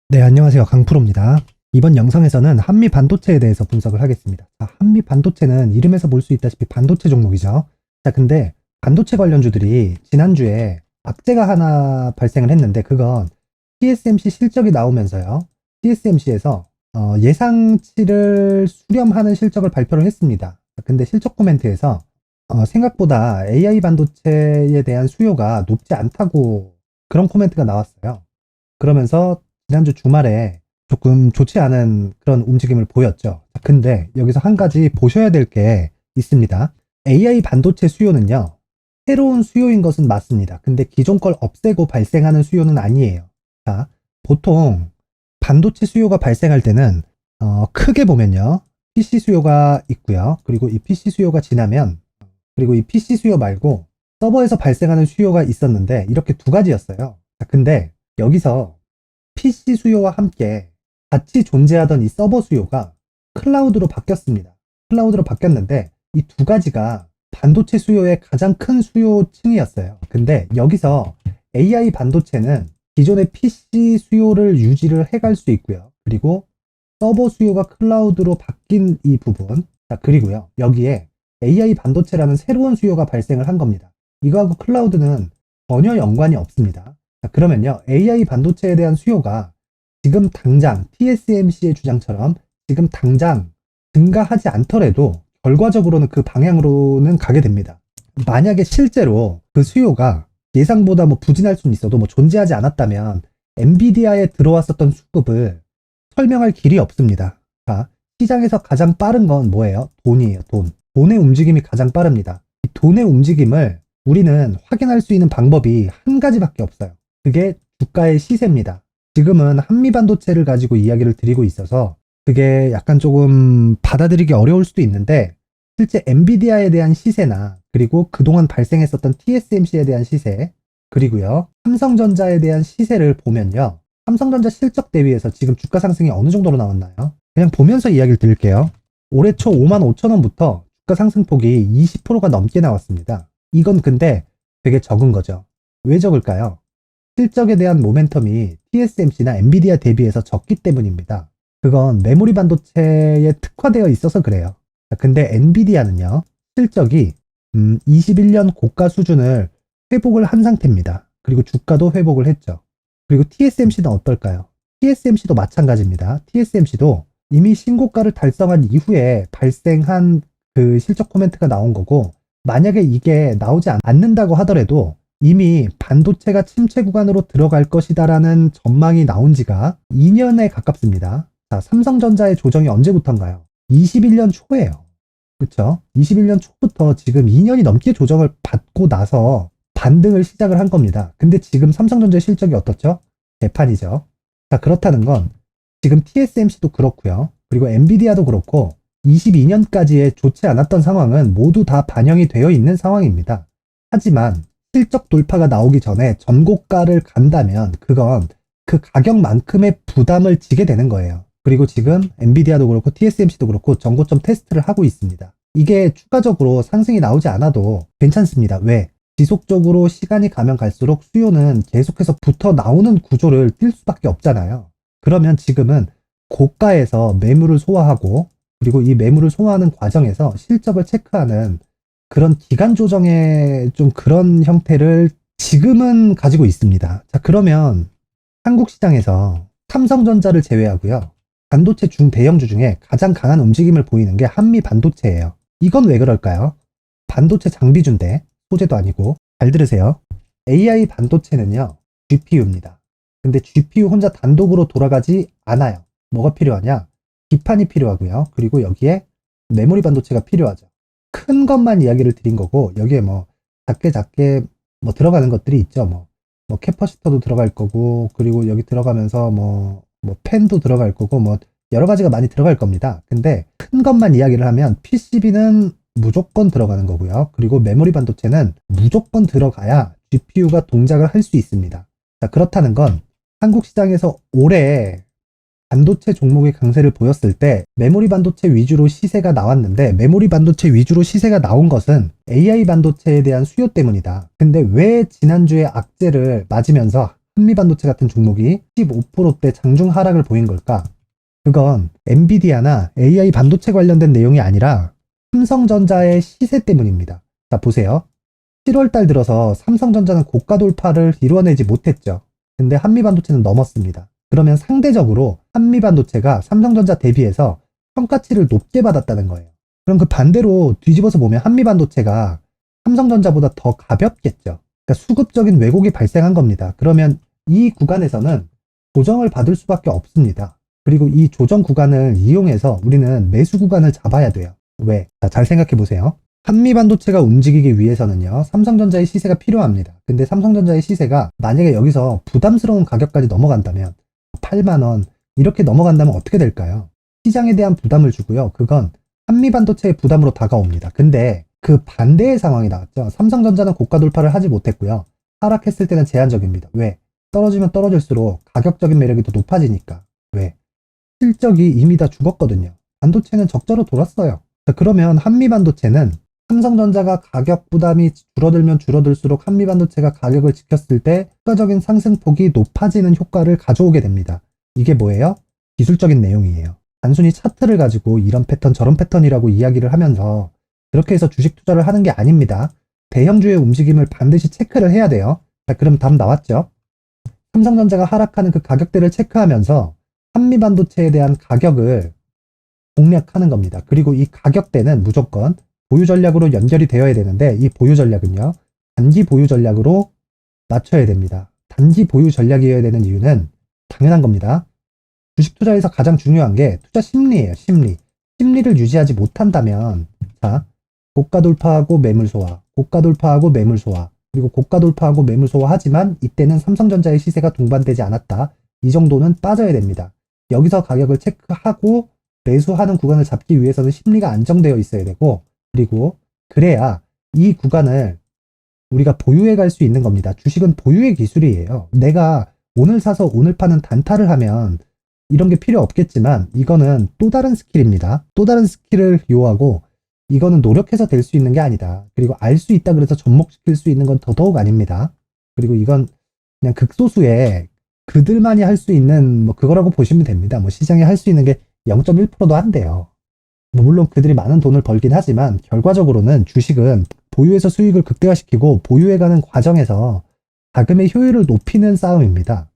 네, 안녕하세요. 강프로입니다. 이번 영상에서는 한미 반도체에 대해서 분석을 하겠습니다. 자, 한미 반도체는 이름에서 볼 수 있다시피 반도체 종목이죠. 자, 근데 반도체 관련주들이 지난주에 악재가 하나 발생을 했는데 그건 TSMC 실적이 나오면서요. TSMC에서 예상치를 수렴하는 실적을 발표를 했습니다. 자, 근데 실적 코멘트에서 생각보다 AI 반도체에 대한 수요가 높지 않다고 그런 코멘트가 나왔어요. 그러면서 지난주 주말에 조금 좋지 않은 그런 움직임을 보였죠. 근데 여기서 한 가지 보셔야 될 게 있습니다. AI 반도체 수요는요, 새로운 수요인 것은 맞습니다. 근데 기존 걸 없애고 발생하는 수요는 아니에요. 자, 보통 반도체 수요가 발생할 때는 크게 보면요, PC 수요가 있고요. 그리고 이 PC 수요가 지나면 그리고 이 PC 수요 말고 서버에서 발생하는 수요가 있었는데 이렇게 두 가지였어요. 자, 근데 여기서 PC 수요와 함께 같이 존재하던 이 서버 수요가 클라우드로 바뀌었습니다. 클라우드로 바뀌었는데 이 두 가지가 반도체 수요의 가장 큰 수요층이었어요. 근데 여기서 AI 반도체는 기존의 PC 수요를 유지를 해갈 수 있고요. 그리고 서버 수요가 클라우드로 바뀐 이 부분. 자, 그리고요. 여기에 AI 반도체라는 새로운 수요가 발생을 한 겁니다. 이거하고 클라우드는 전혀 연관이 없습니다. 자, 그러면요. AI 반도체에 대한 수요가 지금 당장 TSMC의 주장처럼 지금 당장 증가하지 않더라도 결과적으로는 그 방향으로는 가게 됩니다. 만약에 실제로 그 수요가 예상보다 뭐 부진할 수는 있어도 뭐 존재하지 않았다면 엔비디아에 들어왔었던 수급을 설명할 길이 없습니다. 자, 시장에서 가장 빠른 건 뭐예요? 돈이에요, 돈. 돈의 움직임이 가장 빠릅니다. 이 돈의 움직임을 우리는 확인할 수 있는 방법이 한 가지밖에 없어요. 그게 주가의 시세입니다. 지금은 한미 반도체를 가지고 이야기를 드리고 있어서 그게 약간 조금 받아들이기 어려울 수도 있는데 실제 엔비디아에 대한 시세나 그리고 그동안 발생했었던 TSMC에 대한 시세 그리고요 삼성전자에 대한 시세를 보면요 삼성전자 실적 대비해서 지금 주가 상승이 어느 정도로 나왔나요? 그냥 보면서 이야기를 드릴게요. 올해 초 55,000원부터 주가 상승폭이 20%가 넘게 나왔습니다. 이건 근데 되게 적은 거죠. 왜 적을까요? 실적에 대한 모멘텀이 TSMC나 엔비디아 대비해서 적기 때문입니다. 그건 메모리 반도체에 특화되어 있어서 그래요. 근데 엔비디아는요, 실적이 21년 고가 수준을 회복을 한 상태입니다. 그리고 주가도 회복을 했죠. 그리고 TSMC는 어떨까요? TSMC도 마찬가지입니다. TSMC도 이미 신고가를 달성한 이후에 발생한 그 실적 코멘트가 나온 거고, 만약에 이게 나오지 않는다고 하더라도 이미 반도체가 침체 구간으로 들어갈 것이다라는 전망이 나온 지가 2년에 가깝습니다. 자, 삼성전자의 조정이 언제부터인가요? 21년 초예요. 그쵸? 21년 초부터 지금 2년이 넘게 조정을 받고 나서 반등을 시작을 한 겁니다. 근데 지금 삼성전자 실적이 어떻죠? 개판이죠. 자, 그렇다는 건 지금 TSMC도 그렇고요. 그리고 엔비디아도 그렇고 22년까지의 좋지 않았던 상황은 모두 다 반영이 되어 있는 상황입니다. 하지만 실적 돌파가 나오기 전에 전고가를 간다면 그건 그 가격만큼의 부담을 지게 되는 거예요. 그리고 지금 엔비디아도 그렇고 TSMC도 그렇고 전고점 테스트를 하고 있습니다. 이게 추가적으로 상승이 나오지 않아도 괜찮습니다. 왜? 지속적으로 시간이 가면 갈수록 수요는 계속해서 붙어 나오는 구조를 띌 수밖에 없잖아요. 그러면 지금은 고가에서 매물을 소화하고 그리고 이 매물을 소화하는 과정에서 실적을 체크하는 그런 기간 조정의 좀 그런 형태를 지금은 가지고 있습니다. 자, 그러면 한국 시장에서 삼성전자를 제외하고요. 반도체 중대형주 중에 가장 강한 움직임을 보이는 게 한미 반도체예요. 이건 왜 그럴까요? 반도체 장비주인데 소재도 아니고 잘 들으세요. AI 반도체는요. GPU입니다. 근데 GPU 혼자 단독으로 돌아가지 않아요. 뭐가 필요하냐? 기판이 필요하고요. 그리고 여기에 메모리 반도체가 필요하죠. 큰 것만 이야기를 드린 거고 여기에 뭐 작게 뭐 들어가는 것들이 있죠. 뭐 캐퍼시터도 들어갈 거고 그리고 여기 들어가면서 뭐 펜도 들어갈 거고 뭐 여러 가지가 많이 들어갈 겁니다. 근데 큰 것만 이야기를 하면 PCB는 무조건 들어가는 거고요. 그리고 메모리 반도체는 무조건 들어가야 GPU가 동작을 할 수 있습니다. 자, 그렇다는 건 한국 시장에서 올해 반도체 종목의 강세를 보였을 때 메모리 반도체 위주로 시세가 나왔는데 메모리 반도체 위주로 시세가 나온 것은 AI 반도체에 대한 수요 때문이다. 근데 왜 지난주에 악재를 맞으면서 한미반도체 같은 종목이 15%대 장중 하락을 보인 걸까? 그건 엔비디아나 AI 반도체 관련된 내용이 아니라 삼성전자의 시세 때문입니다. 자, 보세요. 7월달 들어서 삼성전자는 고가 돌파를 이루어내지 못했죠. 근데 한미반도체는 넘었습니다. 그러면 상대적으로 한미반도체가 삼성전자 대비해서 평가치를 높게 받았다는 거예요. 그럼 그 반대로 뒤집어서 보면 한미반도체가 삼성전자보다 더 가볍겠죠. 그러니까 수급적인 왜곡이 발생한 겁니다. 그러면 이 구간에서는 조정을 받을 수밖에 없습니다. 그리고 이 조정 구간을 이용해서 우리는 매수 구간을 잡아야 돼요. 왜? 자, 잘 생각해 보세요. 한미반도체가 움직이기 위해서는요, 삼성전자의 시세가 필요합니다. 근데 삼성전자의 시세가 만약에 여기서 부담스러운 가격까지 넘어간다면 8만원 이렇게 넘어간다면 어떻게 될까요? 시장에 대한 부담을 주고요. 그건 한미반도체의 부담으로 다가옵니다. 근데 그 반대의 상황이 나왔죠. 삼성전자는 고가 돌파를 하지 못했고요. 하락했을 때는 제한적입니다. 왜? 떨어지면 떨어질수록 가격적인 매력이 더 높아지니까. 왜? 실적이 이미 다 죽었거든요. 반도체는 적자로 돌았어요. 자, 그러면 한미반도체는 삼성전자가 가격 부담이 줄어들면 줄어들수록 한미반도체가 가격을 지켰을 때 추가적인 상승폭이 높아지는 효과를 가져오게 됩니다. 이게 뭐예요? 기술적인 내용이에요. 단순히 차트를 가지고 이런 패턴 저런 패턴이라고 이야기를 하면서 그렇게 해서 주식 투자를 하는 게 아닙니다. 대형주의 움직임을 반드시 체크를 해야 돼요. 자, 그럼 답 나왔죠? 삼성전자가 하락하는 그 가격대를 체크하면서 한미반도체에 대한 가격을 공략하는 겁니다. 그리고 이 가격대는 무조건 보유 전략으로 연결이 되어야 되는데 이 보유 전략은요, 단기 보유 전략으로 맞춰야 됩니다. 단기 보유 전략이어야 되는 이유는 당연한 겁니다. 주식 투자에서 가장 중요한 게 투자 심리예요. 심리를 유지하지 못한다면, 자, 고가 돌파하고 매물 소화, 고가 돌파하고 매물 소화, 그리고 고가 돌파하고 매물 소화하지만 이때는 삼성전자의 시세가 동반되지 않았다. 이 정도는 빠져야 됩니다. 여기서 가격을 체크하고 매수하는 구간을 잡기 위해서는 심리가 안정되어 있어야 되고, 그리고 그래야 이 구간을 우리가 보유해 갈 수 있는 겁니다. 주식은 보유의 기술이에요. 내가 오늘 사서 오늘 파는 단타를 하면 이런 게 필요 없겠지만 이거는 또 다른 스킬입니다. 또 다른 스킬을 요하고 이거는 노력해서 될 수 있는 게 아니다. 그리고 알 수 있다 그래서 접목시킬 수 있는 건 더더욱 아닙니다. 그리고 이건 그냥 극소수의 그들만이 할 수 있는 뭐 그거라고 보시면 됩니다. 뭐 시장에 할 수 있는 게 0.1%도 안 돼요. 물론 그들이 많은 돈을 벌긴 하지만 결과적으로는 주식은 보유해서 수익을 극대화시키고 보유해가는 과정에서 자금의 효율을 높이는 싸움입니다.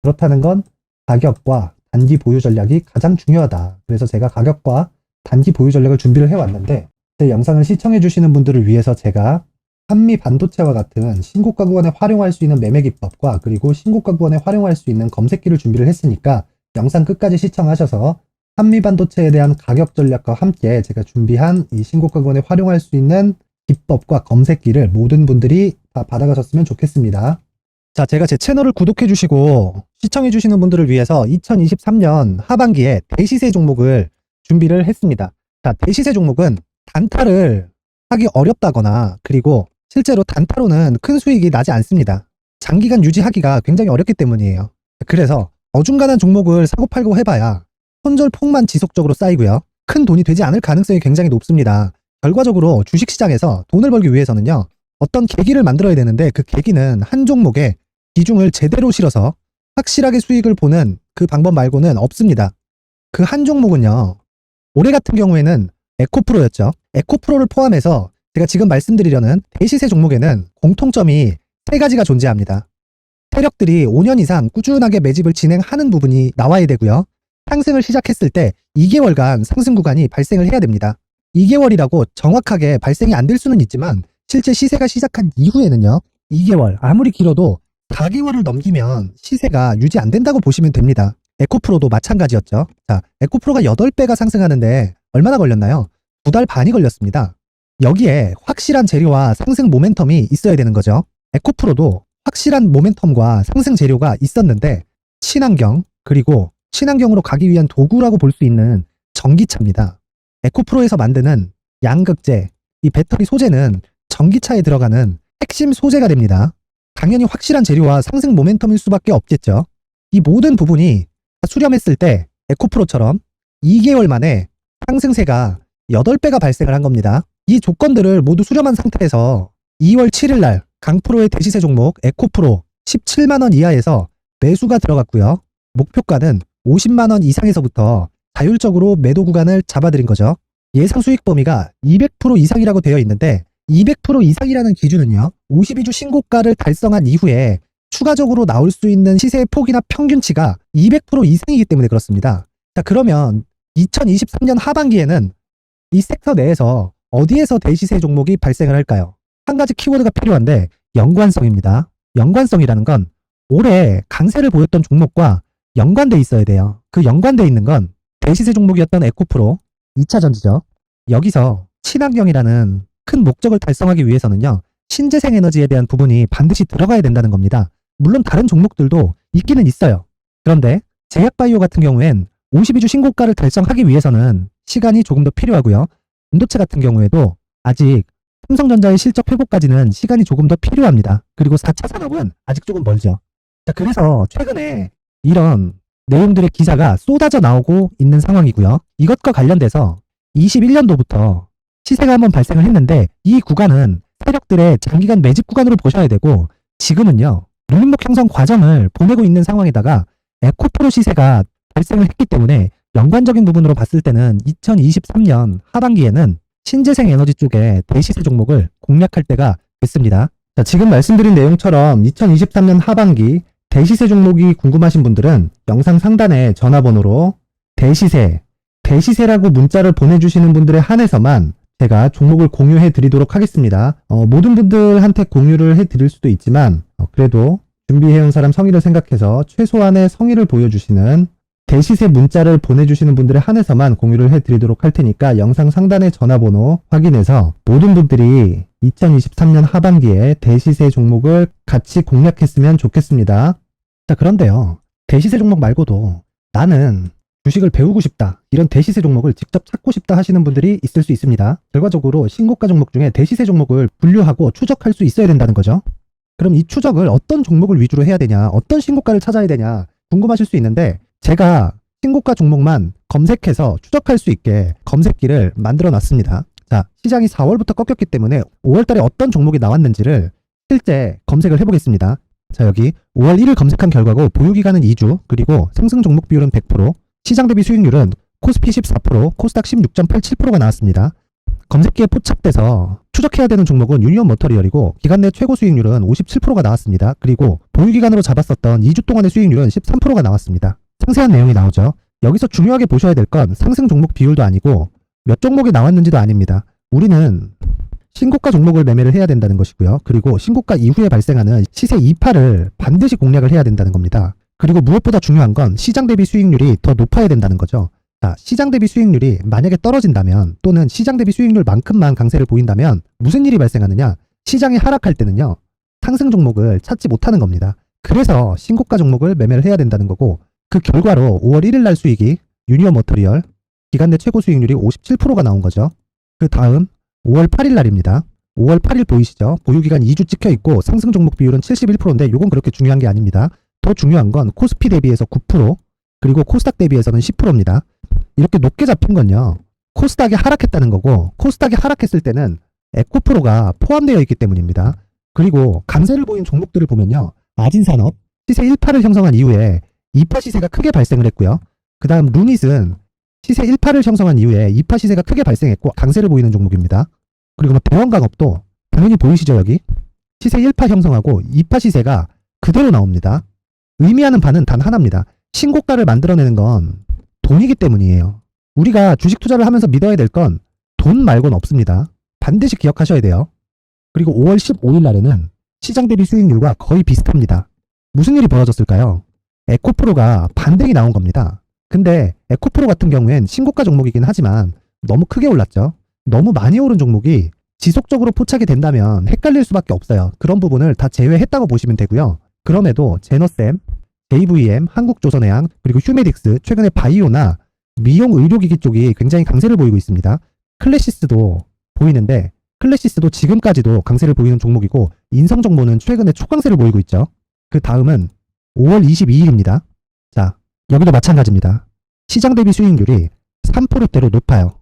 그렇다는 건 가격과 단기 보유 전략이 가장 중요하다. 그래서 제가 가격과 단기 보유 전략을 준비를 해왔는데 제 영상을 시청해 주시는 분들을 위해서 제가 한미 반도체와 같은 신고가 구간에 활용할 수 있는 매매 기법과 그리고 신고가 구간에 활용할 수 있는 검색기를 준비를 했으니까 영상 끝까지 시청하셔서 한미 반도체에 대한 가격 전략과 함께 제가 준비한 이 신고가 구간에 활용할 수 있는 기법과 검색기를 모든 분들이 다 받아가셨으면 좋겠습니다. 자, 제가 제 채널을 구독해 주시고 시청해 주시는 분들을 위해서 2023년 하반기에 대시세 종목을 준비를 했습니다. 자, 대시세 종목은 단타를 하기 어렵다거나 그리고 실제로 단타로는 큰 수익이 나지 않습니다. 장기간 유지하기가 굉장히 어렵기 때문이에요. 그래서 어중간한 종목을 사고 팔고 해봐야 손절폭만 지속적으로 쌓이고요. 큰 돈이 되지 않을 가능성이 굉장히 높습니다. 결과적으로 주식시장에서 돈을 벌기 위해서는요. 어떤 계기를 만들어야 되는데 그 계기는 한 종목에 비중을 제대로 실어서 확실하게 수익을 보는 그 방법 말고는 없습니다. 그 한 종목은요. 올해 같은 경우에는 에코프로였죠. 에코프로를 포함해서 제가 지금 말씀드리려는 대시세 종목에는 공통점이 3가지가 존재합니다. 세력들이 5년 이상 꾸준하게 매집을 진행하는 부분이 나와야 되고요. 상승을 시작했을 때 2개월간 상승 구간이 발생을 해야 됩니다. 2개월이라고 정확하게 발생이 안 될 수는 있지만 실제 시세가 시작한 이후에는요. 2개월, 아무리 길어도 4개월을 넘기면 시세가 유지 안 된다고 보시면 됩니다. 에코프로도 마찬가지였죠. 자, 에코프로가 8배가 상승하는데 얼마나 걸렸나요? 2달 반이 걸렸습니다. 여기에 확실한 재료와 상승 모멘텀이 있어야 되는 거죠. 에코프로도 확실한 모멘텀과 상승 재료가 있었는데 친환경, 그리고 친환경으로 가기 위한 도구라고 볼 수 있는 전기차입니다. 에코프로에서 만드는 양극재, 이 배터리 소재는 전기차에 들어가는 핵심 소재가 됩니다. 당연히 확실한 재료와 상승 모멘텀일 수밖에 없겠죠. 이 모든 부분이 수렴했을 때 에코프로처럼 2개월 만에 상승세가 8배가 발생을 한 겁니다. 이 조건들을 모두 수렴한 상태에서 2월 7일 날 강프로의 대시세 종목 에코프로 17만 원 이하에서 매수가 들어갔고요. 목표가는 50만 원 이상에서부터 자율적으로 매도 구간을 잡아드린 거죠. 예상 수익 범위가 200% 이상이라고 되어 있는데 200% 이상이라는 기준은요. 52주 신고가를 달성한 이후에 추가적으로 나올 수 있는 시세의 폭이나 평균치가 200% 이상이기 때문에 그렇습니다. 자, 그러면 2023년 하반기에는 이 섹터 내에서 어디에서 대시세 종목이 발생을 할까요? 한 가지 키워드가 필요한데 연관성입니다. 연관성이라는 건 올해 강세를 보였던 종목과 연관돼 있어야 돼요. 그 연관돼 있는 건 대시세 종목이었던 에코프로 2차 전지죠. 여기서 친환경이라는 큰 목적을 달성하기 위해서는요. 신재생 에너지에 대한 부분이 반드시 들어가야 된다는 겁니다. 물론 다른 종목들도 있기는 있어요. 그런데 제약바이오 같은 경우엔 52주 신고가를 달성하기 위해서는 시간이 조금 더 필요하고요. 반도체 같은 경우에도 아직 삼성전자의 실적 회복까지는 시간이 조금 더 필요합니다. 그리고 4차 산업은 아직 조금 멀죠. 자, 그래서 최근에 이런 내용들의 기사가 쏟아져 나오고 있는 상황이고요. 이것과 관련돼서 21년도부터 시세가 한번 발생을 했는데 이 구간은 세력들의 장기간 매집 구간으로 보셔야 되고 지금은요. 눌림목 형성 과정을 보내고 있는 상황에다가 에코프로 시세가 발생을 했기 때문에 연관적인 부분으로 봤을 때는 2023년 하반기에는 신재생 에너지 쪽에 대시세 종목을 공략할 때가 됐습니다. 자, 지금 말씀드린 내용처럼 2023년 하반기 대시세 종목이 궁금하신 분들은 영상 상단에 전화번호로 대시세라고 문자를 보내주시는 분들에 한해서만 제가 종목을 공유해 드리도록 하겠습니다. 모든 분들한테 공유를 해 드릴 수도 있지만 그래도 준비해온 사람 성의를 생각해서 최소한의 성의를 보여주시는 대시세 문자를 보내주시는 분들에 한해서만 공유를 해드리도록 할 테니까 영상 상단의 전화번호 확인해서 모든 분들이 2023년 하반기에 대시세 종목을 같이 공략했으면 좋겠습니다. 자, 그런데요. 대시세 종목 말고도 나는 주식을 배우고 싶다. 이런 대시세 종목을 직접 찾고 싶다 하시는 분들이 있을 수 있습니다. 결과적으로 신고가 종목 중에 대시세 종목을 분류하고 추적할 수 있어야 된다는 거죠. 그럼 이 추적을 어떤 종목을 위주로 해야 되냐, 어떤 신고가를 찾아야 되냐 궁금하실 수 있는데 제가 신고가 종목만 검색해서 추적할 수 있게 검색기를 만들어 놨습니다. 자, 시장이 4월부터 꺾였기 때문에 5월 달에 어떤 종목이 나왔는지를 실제 검색을 해보겠습니다. 자, 여기 5월 1일 검색한 결과고 보유기간은 2주, 그리고 상승 종목 비율은 100%, 시장 대비 수익률은 코스피 14%, 코스닥 16.87%가 나왔습니다. 검색기에 포착돼서 추적해야 되는 종목은 유니온 머터리얼이고 기간 내 최고 수익률은 57%가 나왔습니다. 그리고 보유기간으로 잡았었던 2주 동안의 수익률은 13%가 나왔습니다. 상세한 내용이 나오죠. 여기서 중요하게 보셔야 될 건 상승 종목 비율도 아니고 몇 종목이 나왔는지도 아닙니다. 우리는 신고가 종목을 매매를 해야 된다는 것이고요. 그리고 신고가 이후에 발생하는 시세 이파를 반드시 공략을 해야 된다는 겁니다. 그리고 무엇보다 중요한 건 시장 대비 수익률이 더 높아야 된다는 거죠. 자, 시장 대비 수익률이 만약에 떨어진다면 또는 시장 대비 수익률만큼만 강세를 보인다면 무슨 일이 발생하느냐? 시장이 하락할 때는요. 상승 종목을 찾지 못하는 겁니다. 그래서 신고가 종목을 매매를 해야 된다는 거고 그 결과로 5월 1일 날 수익이 유니온 머터리얼 기간 내 최고 수익률이 57%가 나온 거죠. 그 다음 5월 8일 날입니다. 5월 8일 보이시죠? 보유기간 2주 찍혀 있고 상승 종목 비율은 71%인데 이건 그렇게 중요한 게 아닙니다. 더 중요한 건 코스피 대비해서 9%, 그리고 코스닥 대비해서는 10%입니다. 이렇게 높게 잡힌 건요. 코스닥이 하락했다는 거고 코스닥이 하락했을 때는 에코프로가 포함되어 있기 때문입니다. 그리고 강세를 보인 종목들을 보면요. 아진산업 시세 1파를 형성한 이후에 2파 시세가 크게 발생을 했고요. 그 다음 루닛은 시세 1파를 형성한 이후에 2파 시세가 크게 발생했고 강세를 보이는 종목입니다. 그리고 대원강업도 당연히 보이시죠 여기? 시세 1파 형성하고 2파 시세가 그대로 나옵니다. 의미하는 바는 단 하나입니다. 신고가를 만들어내는 건 돈이기 때문이에요. 우리가 주식 투자를 하면서 믿어야 될 건 돈 말고는 없습니다. 반드시 기억하셔야 돼요. 그리고 5월 15일 날에는 시장 대비 수익률과 거의 비슷합니다. 무슨 일이 벌어졌을까요? 에코프로가 반등이 나온 겁니다. 근데 에코프로 같은 경우엔 신고가 종목이긴 하지만 너무 크게 올랐죠. 너무 많이 오른 종목이 지속적으로 포착이 된다면 헷갈릴 수밖에 없어요. 그런 부분을 다 제외했다고 보시면 되고요. 그럼에도 제너셈, JVM, 한국조선해양, 그리고 휴메딕스, 최근에 바이오나 미용 의료기기 쪽이 굉장히 강세를 보이고 있습니다. 클래시스도 보이는데 클래시스도 지금까지도 강세를 보이는 종목이고 인성정보는 최근에 초강세를 보이고 있죠. 그 다음은 5월 22일입니다. 자, 여기도 마찬가지입니다. 시장 대비 수익률이 3%대로 높아요.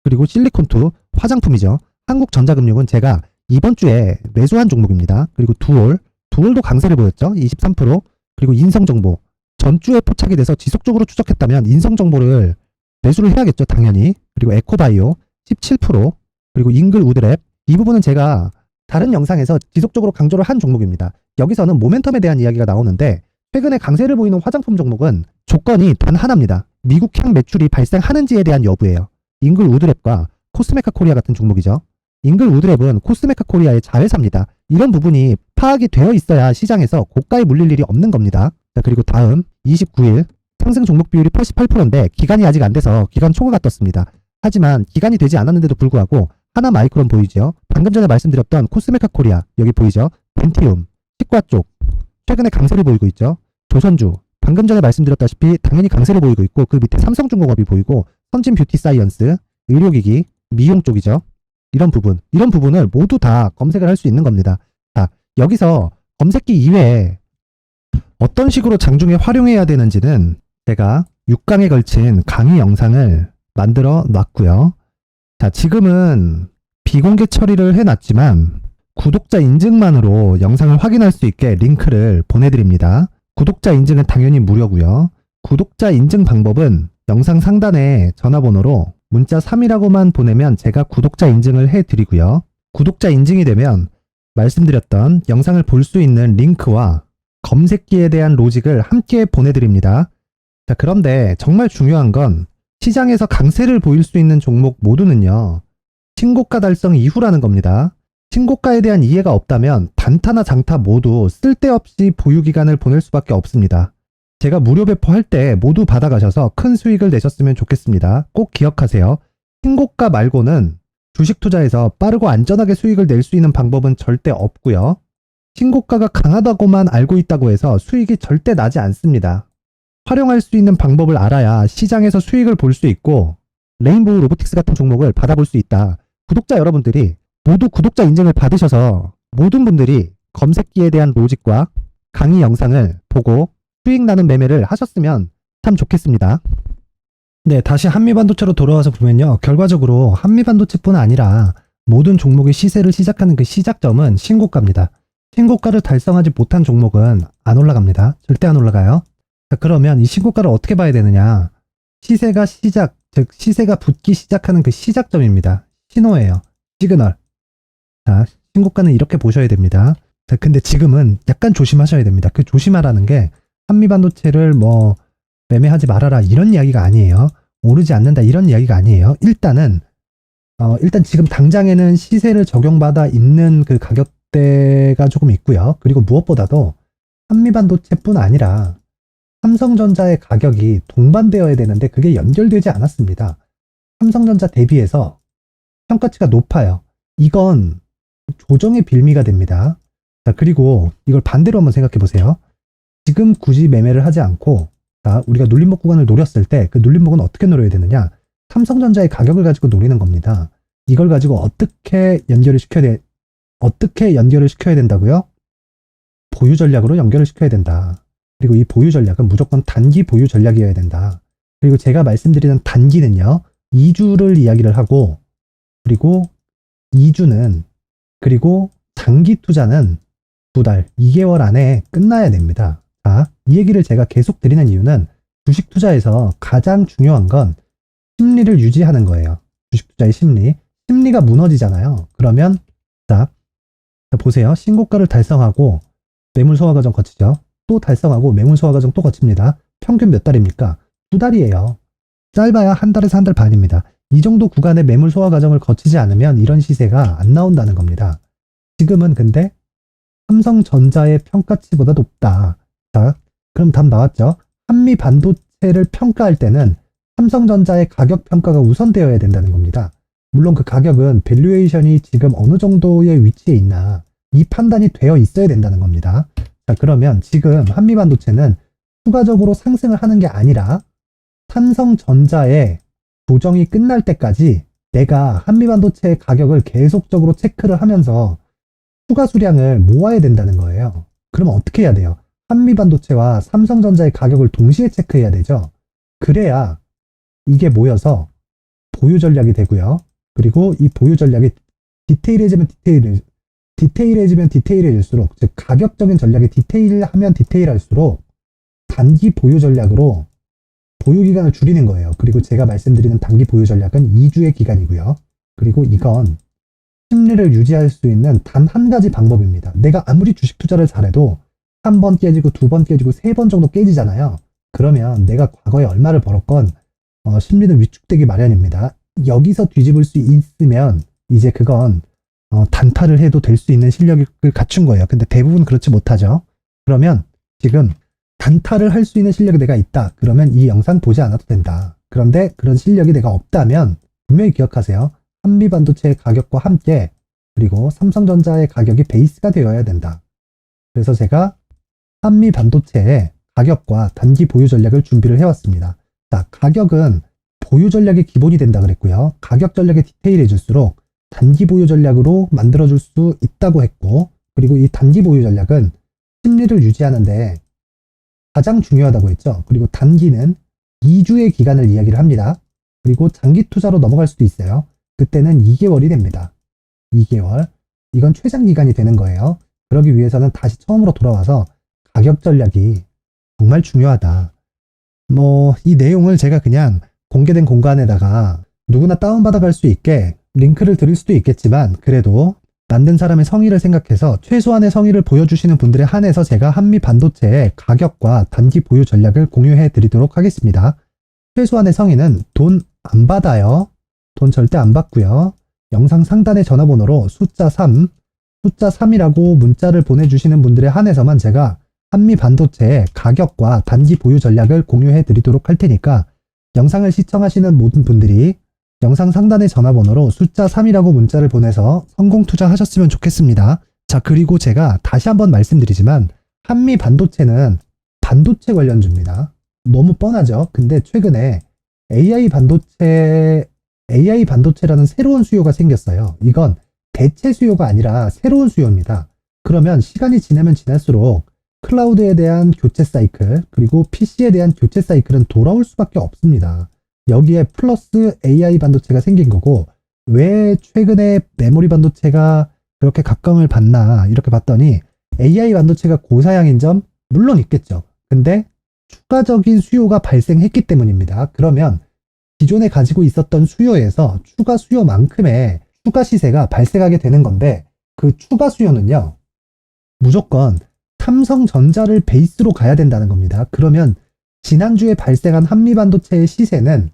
그리고 실리콘2 화장품이죠. 한국전자금융은 제가 이번 주에 매수한 종목입니다. 그리고 두올 9월도 강세를 보였죠. 23%. 그리고 인성정보. 전주에 포착이 돼서 지속적으로 추적했다면 인성정보를 매수를 해야겠죠. 당연히. 그리고 에코바이오 17%. 그리고 잉글 우드랩. 이 부분은 제가 다른 영상에서 지속적으로 강조를 한 종목입니다. 여기서는 모멘텀에 대한 이야기가 나오는데 최근에 강세를 보이는 화장품 종목은 조건이 단 하나입니다. 미국향 매출이 발생하는지에 대한 여부예요. 잉글 우드랩과 코스메카 코리아 같은 종목이죠. 잉글 우드랩은 코스메카 코리아의 자회사입니다. 이런 부분이 파악이 되어 있어야 시장에서 고가에 물릴 일이 없는 겁니다. 자, 그리고 다음 29일 상승 종목 비율이 88%인데 기간이 아직 안 돼서 기간 초과가 떴습니다. 하지만 기간이 되지 않았는데도 불구하고 하나 마이크론 보이죠? 방금 전에 말씀드렸던 코스메카 코리아 여기 보이죠? 벤티움, 치과 쪽 최근에 강세를 보이고 있죠. 조선주 방금 전에 말씀드렸다시피 당연히 강세를 보이고 있고 그 밑에 삼성중공업이 보이고 선진 뷰티 사이언스, 의료기기, 미용 쪽이죠. 이런 부분을 모두 다 검색을 할 수 있는 겁니다. 자, 여기서 검색기 이외에 어떤 식으로 장중에 활용해야 되는지는 제가 6강에 걸친 강의 영상을 만들어 놨고요. 자, 지금은 비공개 처리를 해놨지만 구독자 인증만으로 영상을 확인할 수 있게 링크를 보내드립니다. 구독자 인증은 당연히 무료고요. 구독자 인증 방법은 영상 상단에 전화번호로 문자 3이라고만 보내면 제가 구독자 인증을 해드리고요. 구독자 인증이 되면 말씀드렸던 영상을 볼 수 있는 링크와 검색기에 대한 로직을 함께 보내드립니다. 자, 그런데 정말 중요한 건 시장에서 강세를 보일 수 있는 종목 모두는요. 신고가 달성 이후라는 겁니다. 신고가에 대한 이해가 없다면 단타나 장타 모두 쓸데없이 보유기간을 보낼 수밖에 없습니다. 제가 무료 배포할 때 모두 받아가셔서 큰 수익을 내셨으면 좋겠습니다. 꼭 기억하세요. 신고가 말고는 주식 투자에서 빠르고 안전하게 수익을 낼 수 있는 방법은 절대 없고요. 신고가가 강하다고만 알고 있다고 해서 수익이 절대 나지 않습니다. 활용할 수 있는 방법을 알아야 시장에서 수익을 볼 수 있고 레인보우 로보틱스 같은 종목을 받아볼 수 있다. 구독자 여러분들이 모두 구독자 인증을 받으셔서 모든 분들이 검색기에 대한 로직과 강의 영상을 보고 수익 나는 매매를 하셨으면 참 좋겠습니다. 네, 다시 한미반도체로 돌아와서 보면요. 결과적으로 한미반도체뿐 아니라 모든 종목의 시세를 시작하는 그 시작점은 신고가입니다. 신고가를 달성하지 못한 종목은 안 올라갑니다. 절대 안 올라가요. 자, 그러면 이 신고가를 어떻게 봐야 되느냐? 시세가 시작, 즉 시세가 붙기 시작하는 그 시작점입니다. 신호예요. 시그널. 자, 신고가는 이렇게 보셔야 됩니다. 자, 근데 지금은 약간 조심하셔야 됩니다. 그 조심하라는 게 한미반도체를 뭐 매매하지 말아라 이런 이야기가 아니에요. 오르지 않는다 이런 이야기가 아니에요. 일단 지금 당장에는 시세를 적용받아 있는 그 가격대가 조금 있고요. 그리고 무엇보다도 한미반도체뿐 아니라 삼성전자의 가격이 동반되어야 되는데 그게 연결되지 않았습니다. 삼성전자 대비해서 평가치가 높아요. 이건 조정의 빌미가 됩니다. 자, 그리고 이걸 반대로 한번 생각해 보세요. 지금 굳이 매매를 하지 않고 자, 우리가 눌림목 구간을 노렸을 때 그 눌림목은 어떻게 노려야 되느냐? 삼성전자의 가격을 가지고 노리는 겁니다. 이걸 가지고 어떻게 연결을 시켜야 된다고요? 보유 전략으로 연결을 시켜야 된다. 그리고 이 보유 전략은 무조건 단기 보유 전략이어야 된다. 그리고 제가 말씀드리는 단기는요. 2주를 이야기를 하고 그리고 2주는 그리고 장기 투자는 2달, 2개월 안에 끝나야 됩니다. 자, 이 얘기를 제가 계속 드리는 이유는 주식 투자에서 가장 중요한 건 심리를 유지하는 거예요. 주식 투자의 심리. 심리가 무너지잖아요. 그러면 자 보세요. 신고가를 달성하고 매물 소화 과정 거치죠. 또 달성하고 매물 소화 과정 또 거칩니다. 평균 몇 달입니까? 2달이에요. 짧아야 한 달에서 한 달 반입니다. 이 정도 구간의 매물 소화 과정을 거치지 않으면 이런 시세가 안 나온다는 겁니다. 지금은 근데 삼성전자의 평가치보다 높다. 자, 그럼 답 나왔죠? 한미 반도체를 평가할 때는 삼성전자의 가격 평가가 우선되어야 된다는 겁니다. 물론 그 가격은 밸류에이션이 지금 어느 정도의 위치에 있나 이 판단이 되어 있어야 된다는 겁니다. 자, 그러면 지금 한미 반도체는 추가적으로 상승을 하는 게 아니라 삼성전자의 조정이 끝날 때까지 내가 한미 반도체의 가격을 계속적으로 체크를 하면서 추가 수량을 모아야 된다는 거예요. 그러면 어떻게 해야 돼요? 한미 반도체와 삼성전자의 가격을 동시에 체크해야 되죠. 그래야 이게 모여서 보유 전략이 되고요. 그리고 이 보유 전략이 디테일해지면 디테일해질수록, 즉 가격적인 전략이 디테일하면 디테일할수록 단기 보유 전략으로 보유 기간을 줄이는 거예요. 그리고 제가 말씀드리는 단기 보유 전략은 2주의 기간이고요. 그리고 이건 심리를 유지할 수 있는 단 한 가지 방법입니다. 내가 아무리 주식 투자를 잘해도 한 번 깨지고 두 번 깨지고 세 번 정도 깨지잖아요. 그러면 내가 과거에 얼마를 벌었건 심리는 위축되기 마련입니다. 여기서 뒤집을 수 있으면 이제 그건 단타를 해도 될 수 있는 실력을 갖춘 거예요. 근데 대부분 그렇지 못하죠. 그러면 지금 단타를 할 수 있는 실력이 내가 있다. 그러면 이 영상 보지 않아도 된다. 그런데 그런 실력이 내가 없다면 분명히 기억하세요. 한미반도체의 가격과 함께 그리고 삼성전자의 가격이 베이스가 되어야 된다. 그래서 제가 한미반도체의 가격과 단기 보유 전략을 준비를 해왔습니다. 자, 가격은 보유 전략의 기본이 된다 그랬고요. 가격 전략이 디테일해질수록 단기 보유 전략으로 만들어줄 수 있다고 했고, 그리고 이 단기 보유 전략은 심리를 유지하는데 가장 중요하다고 했죠. 그리고 단기는 2주의 기간을 이야기를 합니다. 그리고 장기 투자로 넘어갈 수도 있어요. 그때는 2개월이 됩니다. 2개월. 이건 최장 기간이 되는 거예요. 그러기 위해서는 다시 처음으로 돌아와서 가격 전략이 정말 중요하다. 이 내용을 제가 그냥 공개된 공간에다가 누구나 다운받아 갈 수 있게 링크를 드릴 수도 있겠지만, 그래도 만든 사람의 성의를 생각해서 최소한의 성의를 보여주시는 분들에 한해서 제가 한미 반도체의 가격과 단기 보유 전략을 공유해 드리도록 하겠습니다. 최소한의 성의는 돈 안 받아요. 돈 절대 안 받고요. 영상 상단의 전화번호로 숫자 3이라고 문자를 보내주시는 분들에 한해서만 제가 한미 반도체의 가격과 단기 보유 전략을 공유해 드리도록 할 테니까, 영상을 시청하시는 모든 분들이 영상 상단의 전화번호로 숫자 3이라고 문자를 보내서 성공 투자하셨으면 좋겠습니다. 자, 그리고 제가 다시 한번 말씀드리지만 한미 반도체는 반도체 관련주입니다. 너무 뻔하죠? 근데 최근에 AI 반도체라는 새로운 수요가 생겼어요. 이건 대체 수요가 아니라 새로운 수요입니다. 그러면 시간이 지나면 지날수록 클라우드에 대한 교체 사이클, 그리고 PC에 대한 교체 사이클은 돌아올 수밖에 없습니다. 여기에 플러스 AI 반도체가 생긴 거고, 왜 최근에 메모리 반도체가 그렇게 각광을 받나 이렇게 봤더니 AI 반도체가 고사양인 점 물론 있겠죠. 근데 추가적인 수요가 발생했기 때문입니다. 그러면 기존에 가지고 있었던 수요에서 추가 수요만큼의 추가 시세가 발생하게 되는 건데, 그 추가 수요는요, 무조건 삼성전자를 베이스로 가야 된다는 겁니다. 그러면 지난주에 발생한 한미반도체의 시세는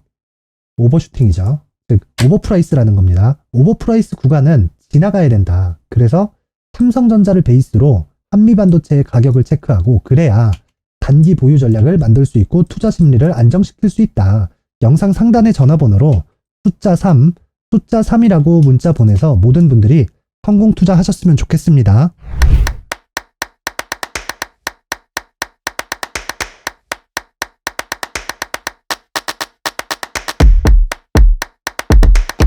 오버슈팅이죠. 즉 오버프라이스라는 겁니다. 오버프라이스 구간은 지나가야 된다. 그래서 삼성전자를 베이스로 한미반도체의 가격을 체크하고, 그래야 단기 보유 전략을 만들 수 있고 투자 심리를 안정시킬 수 있다. 영상 상단의 전화번호로 숫자 3이라고 문자 보내서 모든 분들이 성공 투자하셨으면 좋겠습니다.